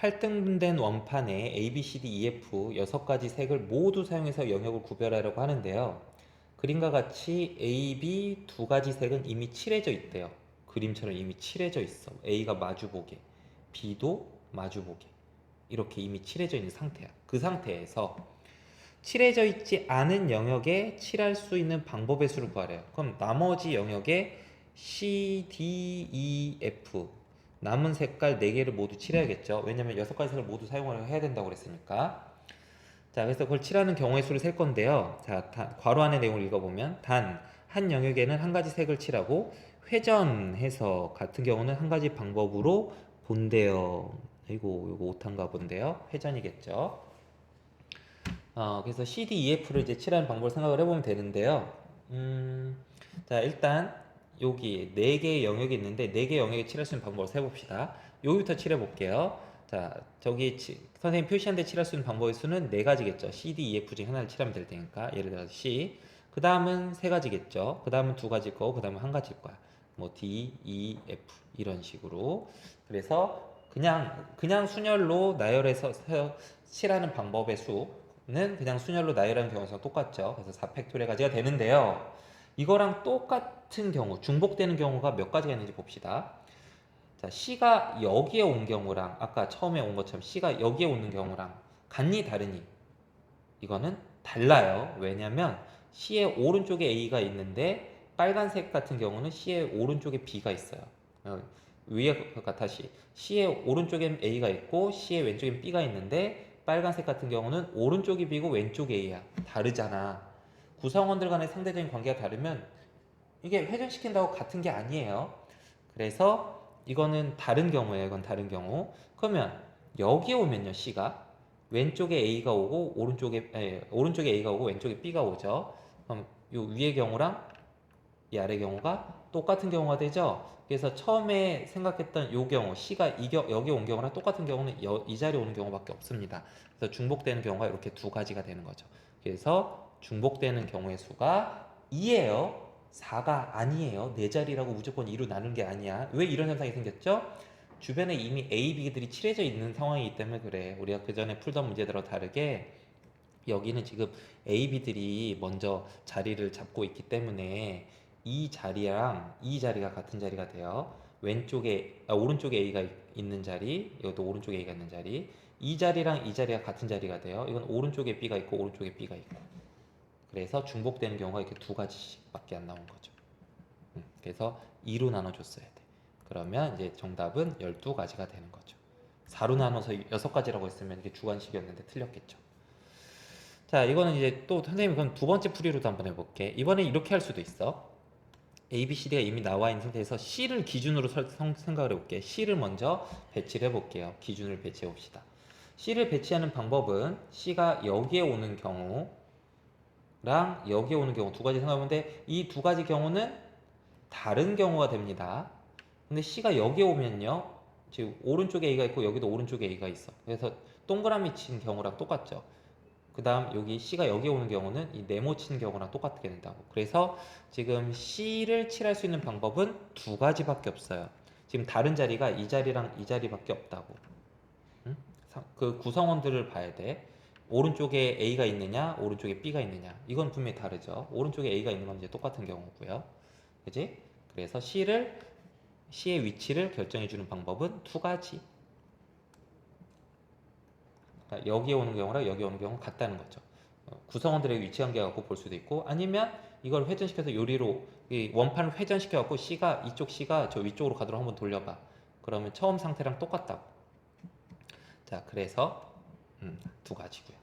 8등분된 원판에 A, B, C, D, E, F 6가지 색을 모두 사용해서 영역을 구별하려고 하는데요. 그림과 같이 A, B 두 가지 색은 이미 칠해져 있대요. 그림처럼 이미 칠해져 있어. A가 마주보게, B도 마주보게. 이렇게 이미 칠해져 있는 상태야. 그 상태에서 칠해져 있지 않은 영역에 칠할 수 있는 방법의 수를 구하래요. 그럼 나머지 영역에 C, D, E, F 남은 색깔 4개를 모두 칠해야겠죠. 왜냐면 6가지 색을 모두 사용을 해야 된다고 그랬으니까. 자, 그래서 그걸 칠하는 경우의 수를 셀 건데요. 자, 괄호 안의 내용을 읽어보면 단 한 영역에는 한 가지 색을 칠하고 회전해서 같은 경우는 한 가지 방법으로 본대요. 이거 오탄가 본데요. 회전이겠죠. 그래서 C, D, E, F를 이제 칠하는 방법을 생각을 해보면 되는데요. 자, 일단 여기 4개의 영역이 있는데 4개의 영역에 칠할 수 있는 방법을 세봅시다. 여기부터 칠해 볼게요. 자, 저기 선생님 표시한 데 칠할 수 있는 방법의 수는 4가지겠죠. C, D, E, F 중에 하나를 칠하면 될 테니까. 예를 들어서 C. 그 다음은 3가지겠죠. 그 다음은 2가지일 거고, 그 다음은 1가지일 거야. 뭐 D, E, F 이런 식으로. 그래서 그냥 순열로 나열해서 칠하는 방법의 수는 그냥 순열로 나열하는 경우랑 똑같죠. 그래서 4팩토리얼 가지가 되는데요. 이거랑 똑같은 경우, 중복되는 경우가 몇 가지가 있는지 봅시다. 자, C가 여기에 온 경우랑 아까 처음에 온 것처럼 C가 여기에 오는 경우랑 같니 다르니? 이거는 달라요. 왜냐면 C의 오른쪽에 A가 있는데 빨간색 같은 경우는 C의 오른쪽에 B가 있어요. 위에 다시 C의 오른쪽엔 A가 있고 C의 왼쪽엔 B가 있는데 빨간색 같은 경우는 오른쪽이 B고 왼쪽이 A야. 다르잖아. 구성원들 간의 상대적인 관계가 다르면 이게 회전시킨다고 같은 게 아니에요. 그래서 이거는 다른 경우예요. 이건 다른 경우. 그러면 여기에 오면요, C가 왼쪽에 A가 오고 오른쪽에 A가 오고 왼쪽에 B가 오죠. 그럼 이 위의 경우랑 이 아래 경우가 똑같은 경우가 되죠. 그래서 처음에 생각했던 이 경우 C가 여기 온 경우랑 똑같은 경우는 이 자리에 오는 경우밖에 없습니다. 그래서 중복되는 경우가 이렇게 2가지가 되는 거죠. 그래서 중복되는 경우의 수가 2예요. 4가 아니에요. 4자리라고 무조건 2로 나눈 게 아니야. 왜 이런 현상이 생겼죠? 주변에 이미 A, B들이 칠해져 있는 상황이기 때문에 그래. 우리가 그 전에 풀던 문제들과 다르게 여기는 지금 A, B들이 먼저 자리를 잡고 있기 때문에 이 자리랑 이 자리가 같은 자리가 돼요. 오른쪽에 A가 있는 자리, 이것도 오른쪽에 A가 있는 자리. 이 자리랑 이 자리가 같은 자리가 돼요. 이건 오른쪽에 B가 있고 오른쪽에 B가 있고. 그래서 중복되는 경우가 이렇게 2가지씩밖에 안 나온 거죠. 그래서 2로 나눠줬어야 돼. 그러면 이제 정답은 12가지가 되는 거죠. 4로 나눠서 6가지라고 했으면 이게 주관식이었는데 틀렸겠죠. 자, 이거는 이제 또 선생님이 그럼 2번째 풀이로도 한번 해볼게. 이번에 이렇게 할 수도 있어. A, B, C가 이미 나와 있는 상태에서 C를 기준으로 생각을 해볼게. C를 먼저 배치를 해볼게요. 기준을 배치해 봅시다. C를 배치하는 방법은 C가 여기에 오는 경우랑 여기에 오는 경우 2가지 생각해보는데 이 2가지 경우는 다른 경우가 됩니다. 근데 C가 여기에 오면요. 지금 오른쪽에 A가 있고 여기도 오른쪽에 A가 있어. 그래서 동그라미 친 경우랑 똑같죠. 그 다음 여기 C가 여기 오는 경우는 이 네모 친 경우랑 똑같게 된다고. 그래서 지금 C를 칠할 수 있는 방법은 2가지밖에 없어요. 지금 다른 자리가 이 자리랑 이 자리밖에 없다고. 응? 그 구성원들을 봐야 돼. 오른쪽에 A가 있느냐, 오른쪽에 B가 있느냐. 이건 분명히 다르죠. 오른쪽에 A가 있는 건 이제 똑같은 경우고요. 그지? 그래서 C의 위치를 결정해 주는 방법은 2가지. 그러니까 여기에 오는 경우랑 여기 오는 경우는 같다는 거죠. 구성원들의 위치 관계 갖고 볼 수도 있고 아니면 이걸 회전시켜서 요리로 이 원판을 회전시켜 갖고 이쪽 C가 저 위쪽으로 가도록 한번 돌려봐. 그러면 처음 상태랑 똑같다고. 자, 그래서 2가지고요.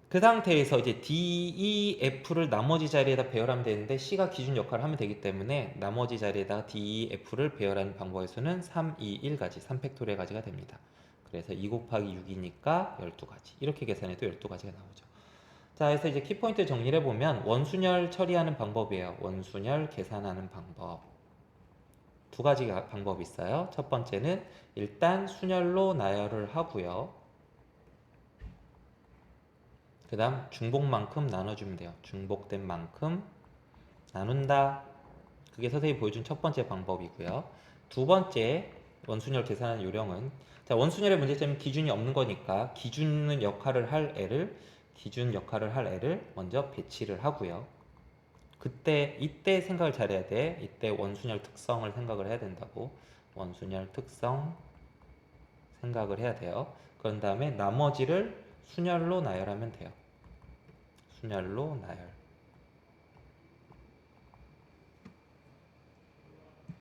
그 상태에서 이제 D, E, F를 나머지 자리에다 배열하면 되는데 C가 기준 역할을 하면 되기 때문에 나머지 자리에다 D, E, F를 배열하는 방법의 수는 3, 2, 1가지, 3팩토리얼 가지가 됩니다. 그래서 2 곱하기 6이니까 12가지. 이렇게 계산해도 12가지가 나오죠. 자, 그래서 이제 키포인트 정리를 해보면 원순열 처리하는 방법이에요. 원순열 계산하는 방법. 2가지 방법이 있어요. 첫 번째는 일단 순열로 나열을 하고요. 그 다음 중복만큼 나눠주면 돼요. 중복된 만큼 나눈다. 그게 선생님이 보여준 첫 번째 방법이고요. 두 번째, 원순열 계산하는 요령은, 자, 원순열의 문제점은 기준이 없는 거니까 기준 역할을 할 애를 먼저 배치를 하고요. 이때 생각을 잘해야 돼. 이때 원순열 특성을 생각을 해야 된다고. 원순열 특성 생각을 해야 돼요. 그런 다음에 나머지를 순열로 나열하면 돼요. 순열로 나열.